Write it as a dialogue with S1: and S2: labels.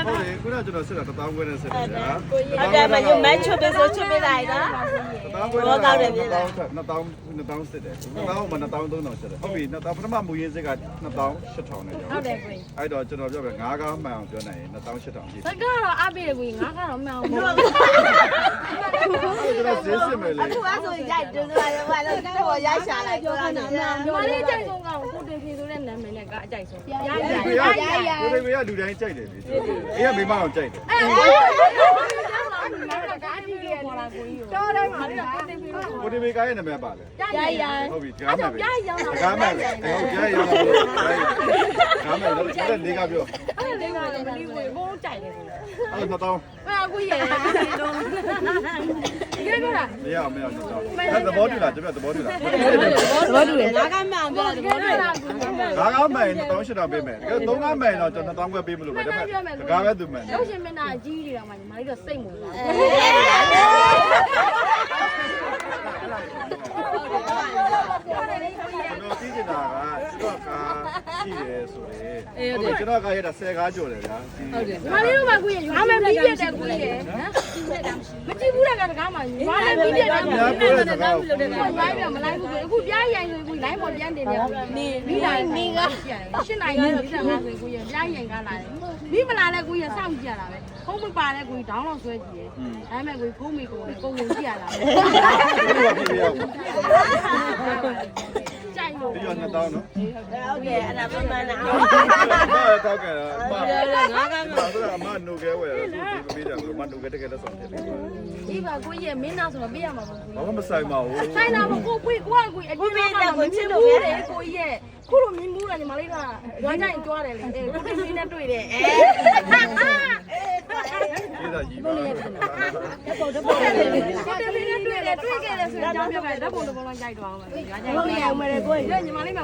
S1: ခုနကကျွန်တော်ဆက်တာ1000ခွဲနဲ့ဆက်တယ်ဗျာ
S2: ဟုတ်တယ်မညမချွတ်ပေးဆိုချွတ်ပေးလိုက်နော်
S1: 1000ခွဲနဲ့2000စစ်တယ်2000မှာ2300ဆက်တယ်ဟုတ်ပြီ2000ပထမမူရင်းစစ်က2800နဲ့ရော
S3: ဟုတ်တယ်ကို
S1: အဲ့တော့ကျွန်တော်ပြောပြ9ကားမှန်အောင်ပြောနိုင်ရင်2800ပြည့်
S3: စကတော့အပေးတယ်ကိုငါကတော့မအောင်ဘူး
S1: ကျွန်တော်ဈေးစစ်မယ်လေ
S2: အခုအဆိုရိုက်တူတယ်ဘာလို့တော့ရိုက်ရှာလိုက်တော့နော်
S3: ညီမလေးအကြိုက်ဆုံးကကိုတင်ဖြေဆိုတဲ့နာမည်နဲ့ကအကြိုက်ဆုံးရရ
S1: ကိုရလူတိုင်းကြိုက်တယ်လေအေးကမိမအောင်ကြိုက်တယ်
S3: တော်တယ်မှာလည်းကိုတင်ဖြေလို့
S1: ကိုဒီမေကားရဲ့နာမည်ပါလေ
S3: ရရ
S1: ဟုတ်ပြီကားမယ်ပဲကားမယ်လေဟုတ်ကြားရအောင်ကားမယ်တော့အဲ့လေးကပြော
S3: အဲ့ဒီကလည်းမလီကိုဘုံကြိုက်တယ်ကို
S1: အဲ့2000
S3: အဲ့ကိုရဲ့ဒီလိုလား
S1: မရအောင်မရအောင်တော့အဲ့သဘောတူလားကျွန်တော်သဘောတူလား
S2: သဘောတူတယ်ငါကမှအောင်ပြောသဘောတူတယ်
S1: ကားမယ်2800ပေးမယ်တကယ်3ကားမယ်တော့ကျွန်တော်1000ခွဲပေးမလို့ပဲဒါပေမဲ့ကားပဲသူမယ်
S3: ရုပ်ရှင်မင်းသားကြီးတွေတော့မှညီမလေးတော့စိတ်ဝင်စား
S1: ကျွန်တော်သိချင်တာကကျွန်တော်ကားကြည့်တယ်ဆိုရင်ဟုတ်ကျွန်တော်ကားရတာ10ကားကျော်တယ်ဗျာဟုတ်တယ်
S3: ညီမလေးတို့ကကိုရဲ့ရွာမယ်ပြီးပြတဲ့ကိုရဲ့ဟမ်မကြည့်ဘူးတဲ့ကတကားမှရွာမယ်ပြီးပြတဲ့ကိုရဲ့မလိုက်တော့မလိုက်ဘူးအခုပြားရိုင်ဆိုကိုလိုင်းပေါ်ပြန်တင်နေနေပြီးတိုင်းနေက8နိုင်ကတော့45ဆိုကိုရဲ့ပြားရိုင်ကလာတယ်ပြီးမလာတဲ့ကိုရဲ့စောင့်ကြည့်ရတာပဲဖုန်းမပါတဲ့ကိုဒေါင်းလောက်ဆွဲကြည့်တယ်ဒါပေမဲ့ကိုဖုန်းမိကိုကုန်ဝင်ကြည့်ရတာပဲ
S1: ဘယ်လိုဖြစ်ရအောင်
S3: ကြိုက်လို့
S1: ဒီတော့2000နော်
S2: ဟုတ်ကဲ့အဲ့ဒါမှန်တာ
S1: မတောက်ကြတာအမ
S2: ငါကမှ
S1: ဆိုတော့အမနိုကဲဝယ်သူပေးတယ်ဆိုမနိုကဲတကယ်လက်ဆောင်တယ်
S3: ဒီပါကိုရဲ့မင်းသားဆိုတော့ပေးရမှာမဟုတ်ဘူး
S1: ဘာမှမဆိုင်ပါဘူး
S3: ဆိုင်တာမကိုကိုကိုအကျိုးကတော့မချစ်လို့ရတယ်ကိုရဲ့ခုလိုမြင်မှုလားညီမလေးကရွာကြိုင်ကြွားတယ်လေကိုတင်မင်းနဲ့တွေ့တယ်အဲ
S1: ဒီသာကြီးပါ
S3: ကိုတင်မင်းနဲ့တွေ့တယ်တွေ့ခဲ့တယ်ဆိုတော့ကြောင်းပြောခဲ့ဓာတ်ပုံတစ်ပုံလုံးရိုက်သွားအောင်ပါရွာကြိုင်တွေ့ရအောင်မယ်ကိုညီမလေးက